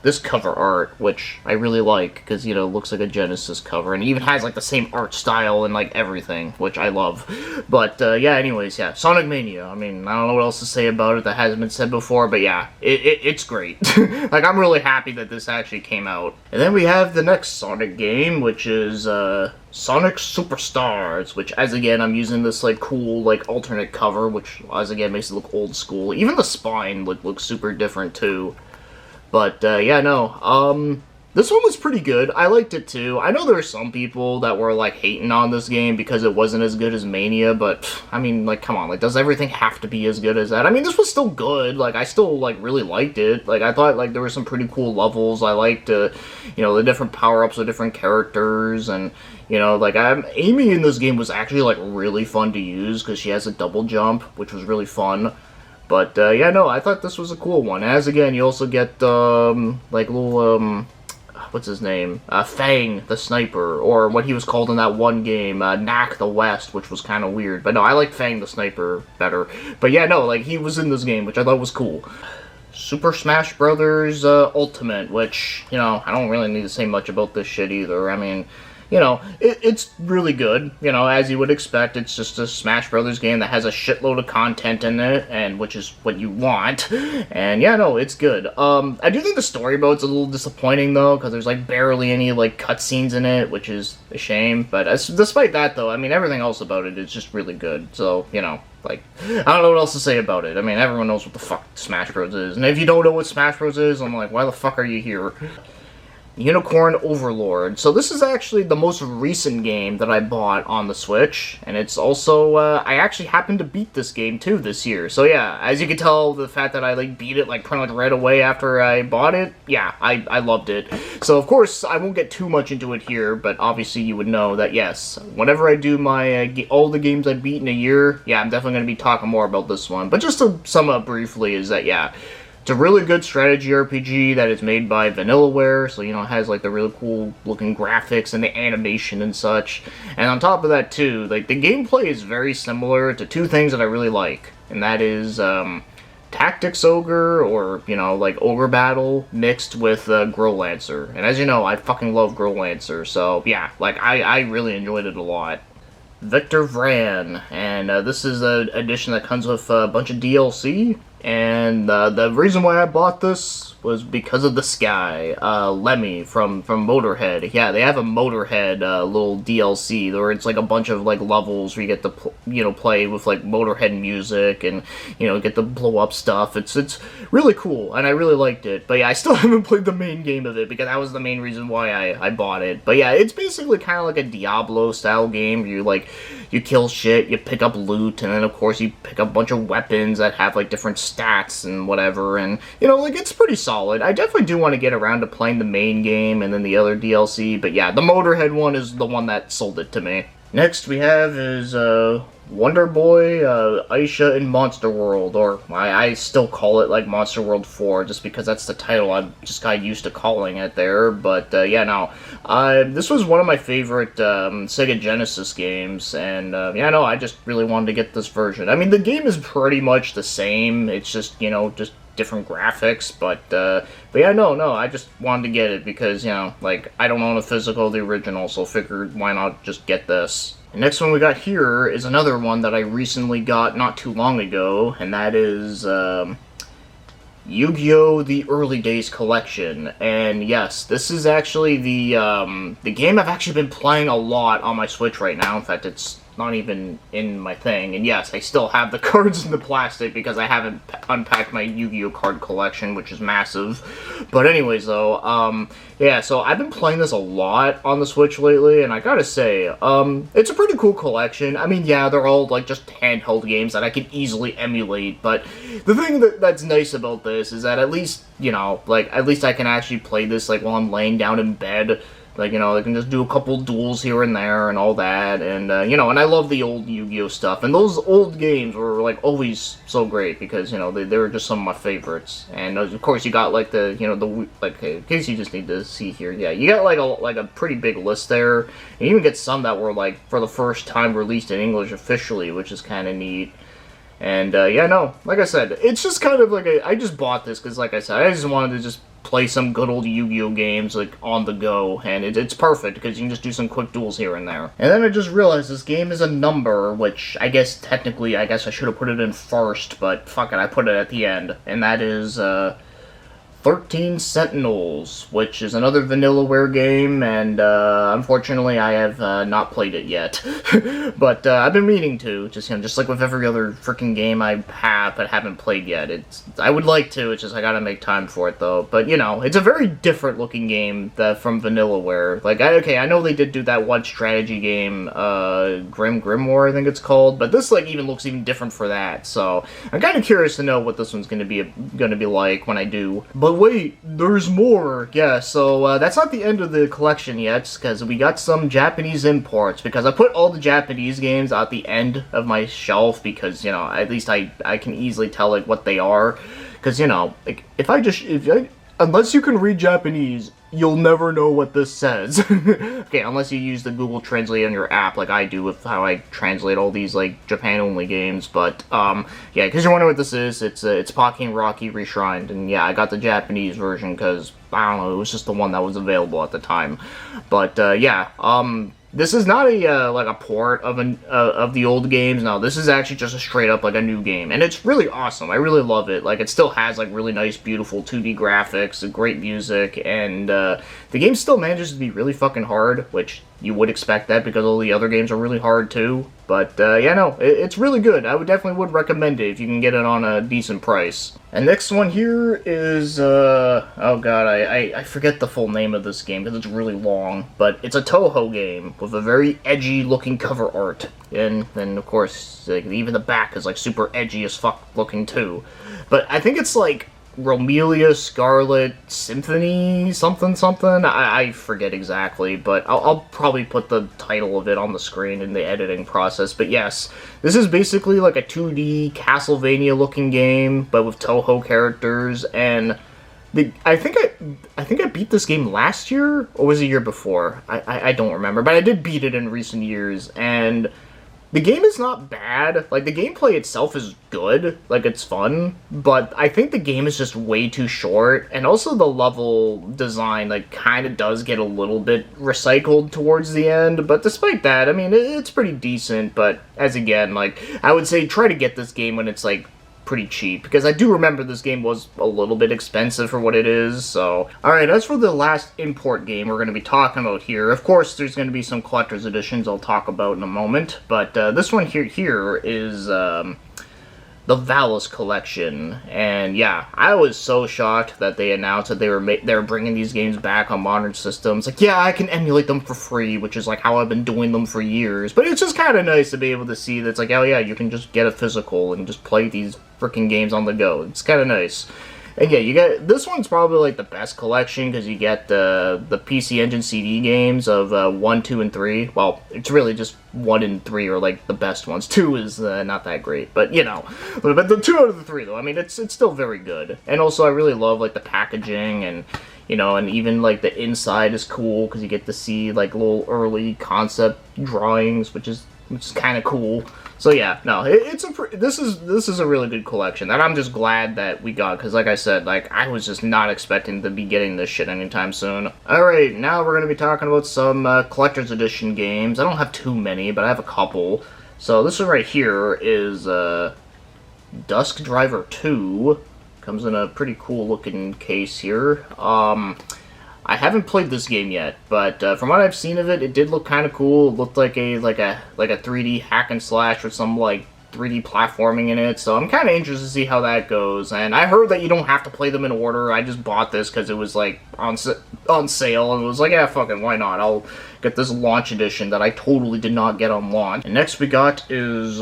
this cover art, which I really like, because, you know, it looks like a Genesis cover, and it even has, like, the same art style and, like, everything, which I love. But, yeah, anyways, yeah, Sonic Mania, I mean, I don't know what else to say about it that hasn't been said before, but yeah, it's great. Like, I'm really happy that this actually came out. And then we have the next Sonic game, which is, Sonic Superstars, which, as again, I'm using this, like, cool, like, alternate cover, which, as again, makes it look old school. Even the spine looks super different, too. But, yeah, no, this one was pretty good. I liked it, too. I know there were some people that were, like, hating on this game because it wasn't as good as Mania, but, I mean, like, come on, like, does everything have to be as good as that? I mean, this was still good. Like, I still, like, really liked it. Like, I thought, like, there were some pretty cool levels. I liked, you know, the different power-ups of different characters, and, you know, like, Amy in this game was actually, like, really fun to use, because she has a double jump, which was really fun. But, yeah, no, I thought this was a cool one. As, again, you also get, like, little, what's his name? Fang, the sniper, or what he was called in that one game, Knack the West, which was kind of weird. But no, I like Fang the sniper better. But yeah, no, like, he was in this game, which I thought was cool. Super Smash Brothers Ultimate, which, you know, I don't really need to say much about this shit either. I mean, you know, it's really good, you know, as you would expect. It's just a Smash Brothers game that has a shitload of content in it, and which is what you want, and yeah, no, it's good. I do think the story mode's a little disappointing, though, because there's, like, barely any, like, cutscenes in it, which is a shame, but despite that, though, I mean, everything else about it is just really good, so, you know, like, I don't know what else to say about it. I mean, everyone knows what the fuck Smash Bros. Is, and if you don't know what Smash Bros. Is, I'm like, why the fuck are you here? Unicorn Overlord. So this is actually the most recent game that I bought on the Switch, and it's also, I actually happened to beat this game too this year. So yeah, as you can tell, the fact that I, like, beat it, like, pretty much right away after I bought it, yeah, I loved it. So of course, I won't get too much into it here, but obviously you would know that yes, whenever I do my, all the games I beat in a year, yeah, I'm definitely going to be talking more about this one. But just to sum up briefly is that, yeah, it's a really good strategy RPG that is made by Vanillaware, so, you know, it has, like, the really cool looking graphics and the animation and such. And on top of that, too, like, the gameplay is very similar to two things that I really like, and that is, Tactics Ogre, or, you know, like, Ogre Battle, mixed with, Growlancer. And as you know, I fucking love Growlancer, so, yeah, like, I really enjoyed it a lot. Victor Vran, and this is an edition that comes with a bunch of DLC, and the reason why I bought this was because of this guy, Lemmy from Motorhead. Yeah, they have a Motorhead little DLC, where it's like a bunch of, like, levels where you get to, you know, play with, like, Motorhead music, and, you know, get to blow up stuff. It's really cool, and I really liked it. But yeah, I still haven't played the main game of it, because that was the main reason why I bought it. But yeah, it's basically kind of like a Diablo-style game, where you, like, you kill shit, you pick up loot, and then, of course, you pick up a bunch of weapons that have, like, different stats and whatever, and, you know, like, it's pretty solid. I definitely do want to get around to playing the main game and then the other DLC, but yeah, the Motorhead one is the one that sold it to me. Next we have is, Wonder Boy, Aisha in Monster World, or I still call it, like, Monster World 4, just because that's the title I'm just got used to calling it there, but, yeah, no, this was one of my favorite, Sega Genesis games, and, yeah, no, I just really wanted to get this version. I mean, the game is pretty much the same, it's just, you know, just different graphics, but yeah, no, I just wanted to get it because, you know, like, I don't own a physical of the original, so figured why not just get this. The next one we got here is another one that I recently got not too long ago, and that is, Yu-Gi-Oh! The Early Days Collection. And yes, this is actually the game I've actually been playing a lot on my Switch right now. In fact, it's not even in my thing. And yes, I still have the cards in the plastic because I haven't unpacked my Yu-Gi-Oh! Card collection, which is massive. But anyways, though, yeah, so I've been playing this a lot on the Switch lately, and I gotta say, it's a pretty cool collection. I mean, yeah, they're all, like, just handheld games that I can easily emulate, but the thing that's nice about this is that at least, you know, like, at least I can actually play this, like, while I'm laying down in bed. Like, you know, I can just do a couple duels here and there and all that, and, you know, and I love the old Yu-Gi-Oh! Stuff, and those old games were, like, always so great, because, you know, they were just some of my favorites, and, of course, you got, like, the, you know, like, in case you just need to see here, yeah, you got, like a pretty big list there, and you even get some that were, like, for the first time released in English officially, which is kind of neat. And, yeah, no, like I said, it's just kind of like I just bought this because, like I said, I just wanted to just play some good old Yu-Gi-Oh! Games, like, on the go, and it's perfect, because you can just do some quick duels here and there. And then I just realized this game is a number, which I guess, technically, I guess I should have put it in first, but fuck it, I put it at the end, and that is, 13 Sentinels, which is another Vanillaware game, and unfortunately I have not played it yet. But I've been meaning to, just, you know, just like with every other freaking game I have but haven't played yet. I would like to, it's just I gotta make time for it though. But, you know, it's a very different looking game from Vanillaware. Like, okay, I know they did do that one strategy game, Grimoire I think it's called, but this, like, even looks even different for that, so I'm kind of curious to know what this one's gonna be like when I do. But wait, there's more! Yeah, so that's not the end of the collection yet, because we got some Japanese imports, because I put all the Japanese games at the end of my shelf, because, you know, at least I can easily tell, like, what they are, because, you know, like, unless you can read Japanese, you'll never know what this says. Okay, unless you use the Google Translate on your app, like I do with how I translate all these, like, Japan-only games, but, yeah, because you're wondering what this is, it's Pocky Rocky Reshrined, and yeah, I got the Japanese version, because, I don't know, it was just the one that was available at the time, but, yeah, this is not a, like, a port of the old games. No, this is actually just a straight up, like, a new game. And it's really awesome. I really love it. Like, it still has, like, really nice, beautiful 2D graphics, great music, and, the game still manages to be really fucking hard, which you would expect that because all the other games are really hard, too. But, yeah, no, it's really good. I definitely would recommend it if you can get it on a decent price. And next one here is, oh god, I forget the full name of this game because it's really long, but it's a Toho game with a very edgy looking cover art. And then, of course, like, even the back is, like, super edgy as fuck looking, too. But I think it's, like, Romelia Scarlet Symphony something. I forget exactly, but I'll probably put the title of it on the screen in the editing process. But yes, this is basically like a 2D Castlevania looking game, but with Toho characters. And I think I beat this game last year, or was it the year before? I don't remember, but I did beat it in recent years, and the game is not bad. Like, the gameplay itself is good. Like, it's fun. But I think the game is just way too short. And also the level design, like, kind of does get a little bit recycled towards the end. But despite that, I mean, it's pretty decent. But, as again, like, I would say try to get this game when it's, like, pretty cheap, because I do remember this game was a little bit expensive for what it is, so. Alright, as for the last import game we're going to be talking about here, of course there's going to be some collector's editions I'll talk about in a moment, but this one here is the Valis collection, and yeah, I was so shocked that they announced that they were bringing these games back on modern systems. Like, yeah, I can emulate them for free, which is like how I've been doing them for years, but it's just kind of nice to be able to see that it's like, oh yeah, you can just get a physical and just play these freaking games on the go. It's kind of nice. And yeah, you get, this one's probably like the best collection because you get the PC Engine CD games of 1, 2, and 3. Well, it's really just 1 and 3 are like the best ones. 2 is not that great, but you know. But the 2 out of the 3 though, I mean, it's still very good. And also I really love like the packaging, and you know, and even like the inside is cool because you get to see like little early concept drawings, which is which is kind of cool. So yeah, no, this is a really good collection, and I'm just glad that we got, because like I said, like, I was just not expecting to be getting this shit anytime soon. Alright, now we're going to be talking about some Collector's Edition games. I don't have too many, but I have a couple. So this one right here is Dusk Driver 2. Comes in a pretty cool looking case here. I haven't played this game yet, but from what I've seen of it, it did look kind of cool. It looked like a 3D hack and slash with some like 3D platforming in it. So I'm kind of interested to see how that goes. And I heard that you don't have to play them in order. I just bought this because it was like on sale, and it was like, yeah, fucking why not? I'll get this launch edition that I totally did not get on launch. And next we got is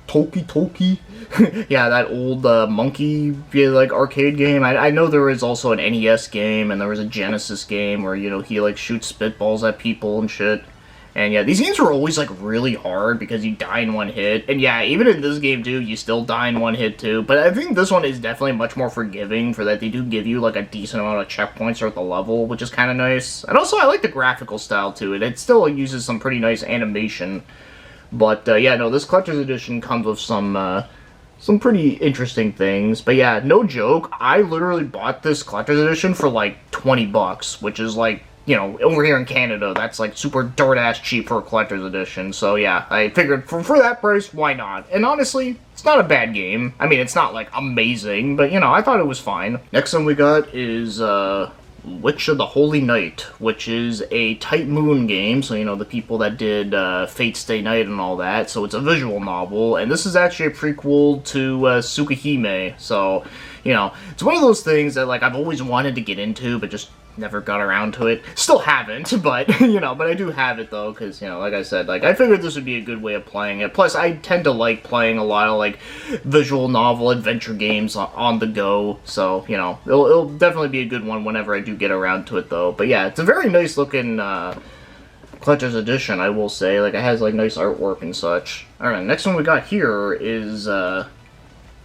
Tokidoki. Yeah, that old monkey like arcade game. I know there is also an NES game, and there was a Genesis game where, you know, he like shoots spitballs at people and shit. And yeah, these games were always like really hard because you die in one hit. And yeah, even in this game too, you still die in one hit too. But I think this one is definitely much more forgiving for that. They do give you like a decent amount of checkpoints throughout the level, which is kind of nice. And also I like the graphical style to it. It still uses some pretty nice animation. But yeah, no, this collector's edition comes with some pretty interesting things. But yeah, no joke, I literally bought this collector's edition for like 20 bucks, which is like, you know, over here in Canada, that's like super dirt-ass cheap for a collector's edition. So yeah, I figured for that price, why not? And honestly, it's not a bad game. I mean, it's not like amazing, but you know, I thought it was fine. Next one we got is Witch of the Holy Night, which is a Type Moon game, so you know, the people that did Fate Stay Night and all that, so it's a visual novel, and this is actually a prequel to Tsukihime, so, you know, it's one of those things that, like, I've always wanted to get into, but just never got around to it. Still haven't, but, you know, but I do have it, though, because, you know, like I said, like, I figured this would be a good way of playing it. Plus, I tend to like playing a lot of, like, visual novel adventure games on the go, so, you know, it'll definitely be a good one whenever I do get around to it, though. But yeah, it's a very nice looking, collector's edition, I will say. Like, it has, like, nice artwork and such. Alright, next one we got here is,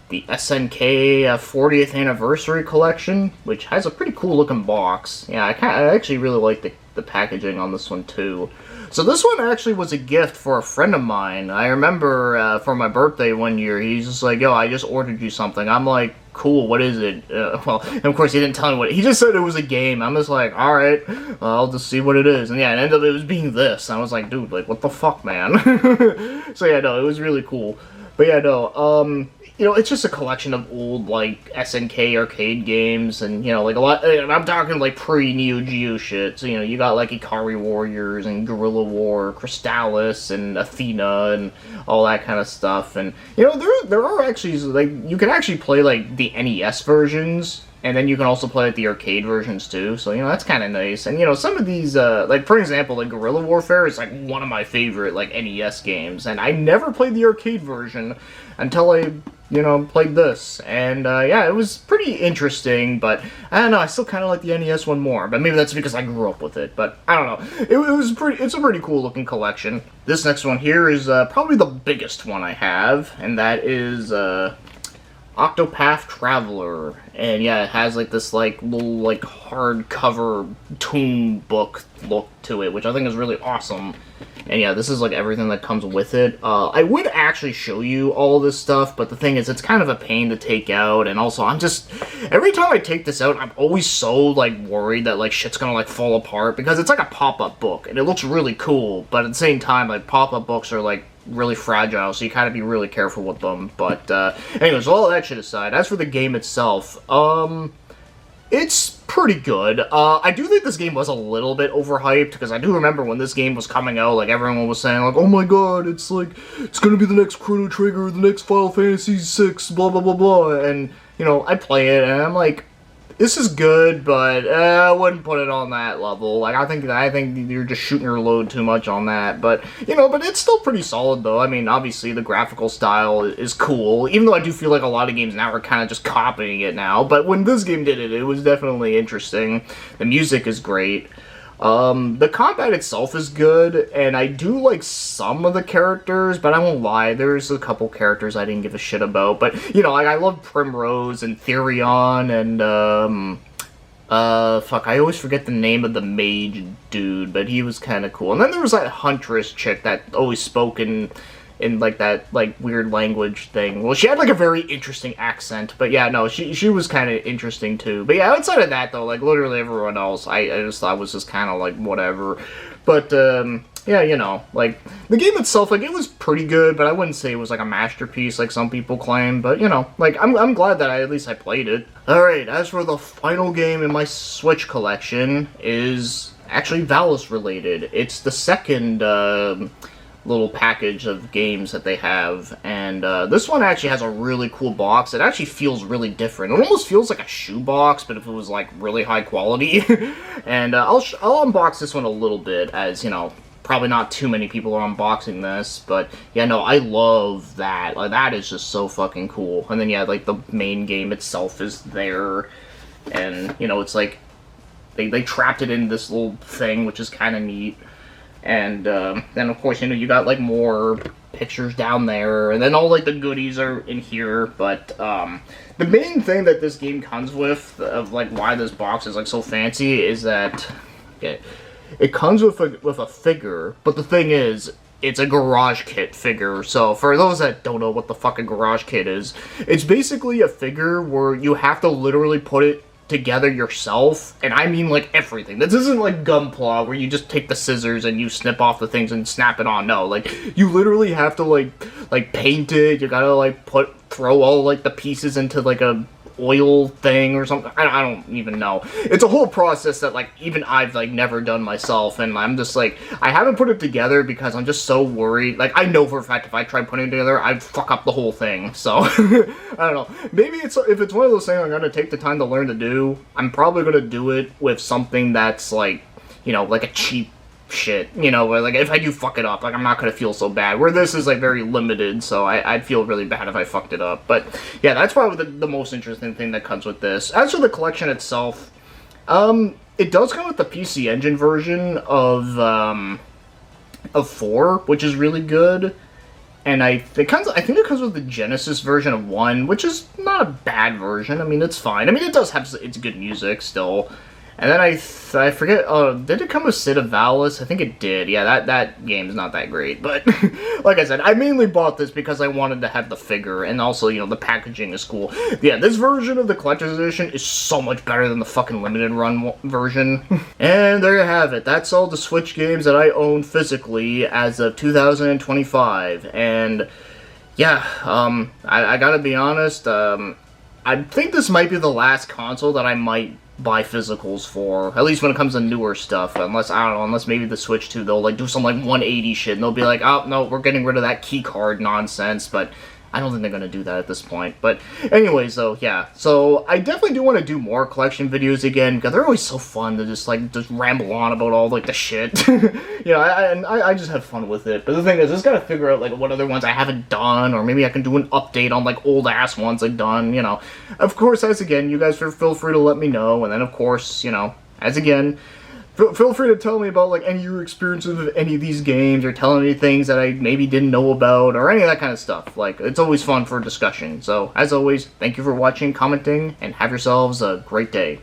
the SNK 40th Anniversary Collection, which has a pretty cool looking box. Yeah, I actually really like the packaging on this one too. So this one actually was a gift for a friend of mine. I remember for my birthday one year, he's just like, yo, I just ordered you something. I'm like, cool, what is it? Well, and of course he didn't tell me what, he just said it was a game. I'm just like, alright, I'll just see what it is. And yeah, it ended up it was being this. And I was like, dude, like, what the fuck, man? So yeah, no, it was really cool. But yeah, no, you know, it's just a collection of old, like, SNK arcade games, and, you know, like, a lot, I'm talking, like, pre-Neo Geo shit, so, you know, you got, like, Ikari Warriors, and Guerrilla War, Crystallis, and Athena, and all that kind of stuff, and, you know, there are actually, like, you can actually play, like, the NES versions, and then you can also play, like, the arcade versions, too, so, you know, that's kind of nice, and, you know, some of these, like, for example, like, Guerrilla Warfare is, like, one of my favorite, like, NES games, and I never played the arcade version until I, you know, played this, and, yeah, it was pretty interesting, but, I don't know, I still kind of like the NES one more, but maybe that's because I grew up with it, but, I don't know, it's a pretty cool looking collection. This next one here is, probably the biggest one I have, and that is, Octopath Traveler, and yeah, it has like this like little like hardcover tome book look to it, which I think is really awesome. And yeah, this is like everything that comes with it. I would actually show you all this stuff, but the thing is, it's kind of a pain to take out, and also I'm just, every time I take this out, I'm always so like worried that like shit's gonna like fall apart, because it's like a pop-up book, and it looks really cool, but at the same time, like pop-up books are like really fragile, so you kind of be really careful with them. But anyways, all that shit aside, as for the game itself, it's pretty good. I do think this game was a little bit overhyped, because I do remember when this game was coming out, like, everyone was saying, like, oh my god, it's like, it's gonna be the next Chrono Trigger, the next Final Fantasy VI, blah blah blah blah, and, you know, I play it, and I'm like, this is good, but I wouldn't put it on that level. Like, I think you're just shooting your load too much on that. But, you know, but it's still pretty solid, though. I mean, obviously, the graphical style is cool, even though I do feel like a lot of games now are kind of just copying it now. But when this game did it, it was definitely interesting. The music is great. The combat itself is good, and I do like some of the characters, but I won't lie, there's a couple characters I didn't give a shit about, but, you know, like, I love Primrose and Therion and, Fuck, I always forget the name of the mage dude, but he was kind of cool. And then there was that huntress chick that always spoke in like that like weird language thing. Well, she had like a very interesting accent, but yeah, no, she was kind of interesting too. But yeah, outside of that though, like literally everyone else, I just thought was just kind of like whatever. But yeah, you know, like the game itself, like it was pretty good, but I wouldn't say it was like a masterpiece like some people claim. But you know, like I'm glad that at least I played it. All right, as for the final game in my Switch collection is actually Valis related. It's the second little package of games that they have, and this one actually has a really cool box. It actually feels really different. It almost feels like a shoe box, but if it was like really high quality. And I'll unbox this one a little bit, as you know, probably not too many people are unboxing this, but yeah, no, I love that. Like that is just so fucking cool. And then yeah, like the main game itself is there, and you know, it's like they trapped it in this little thing, which is kind of neat. And then of course, you know, you got like more pictures down there, and then all like the goodies are in here. But the main thing that this game comes with, of like why this box is like so fancy, is that it comes with a figure. But the thing is, it's a garage kit figure. So for those that don't know what the fucking garage kit is, it's basically a figure where you have to literally put it together yourself, and I mean like everything. This isn't like Gunpla where you just take the scissors and you snip off the things and snap it on. No, like you literally have to like paint it. You gotta like throw all like the pieces into like a oil thing or something. I don't even know. It's a whole process that like even I've like never done myself, and I'm just like, I haven't put it together because I'm just so worried. Like I know for a fact if I tried putting it together, I'd fuck up the whole thing. So I don't know. Maybe if it's one of those things I'm gonna take the time to learn to do, I'm probably gonna do it with something that's like, you know, like a cheap shit, you know, where like if I do fuck it up, like I'm not gonna feel so bad. Where this is like very limited, so I'd feel really bad if I fucked it up. But yeah, that's probably the most interesting thing that comes with this. As for the collection itself, it does come with the PC Engine version of 4, which is really good. And I think it comes with the Genesis version of 1, which is not a bad version. I mean, it's fine. I mean, it does have it's good music still. And then I forget, did it come with Sid of Valis? I think it did. Yeah, that game's not that great. But, like I said, I mainly bought this because I wanted to have the figure, and also, you know, the packaging is cool. Yeah, this version of the Collector's Edition is so much better than the fucking Limited Run version. And there you have it. That's all the Switch games that I own physically as of 2025. And, yeah, I gotta be honest, I think this might be the last console that I might buy physicals for, at least when it comes to newer stuff, unless, I don't know, unless maybe the Switch 2, they'll like do some like 180 shit, and they'll be like, oh, no, we're getting rid of that key card nonsense, but I don't think they're gonna do that at this point. But anyways, though, yeah, so I definitely do want to do more collection videos again, because they're always so fun to just ramble on about all like the shit. You know, I just have fun with it. But the thing is, I just gotta figure out like what other ones I haven't done, or maybe I can do an update on like old ass ones I've done, you know. Of course, as again, you guys feel free to let me know, and then of course, you know, as again, feel free to tell me about like any of your experiences with any of these games, or telling me things that I maybe didn't know about, or any of that kind of stuff. Like, it's always fun for discussion. So, as always, thank you for watching, commenting, and have yourselves a great day.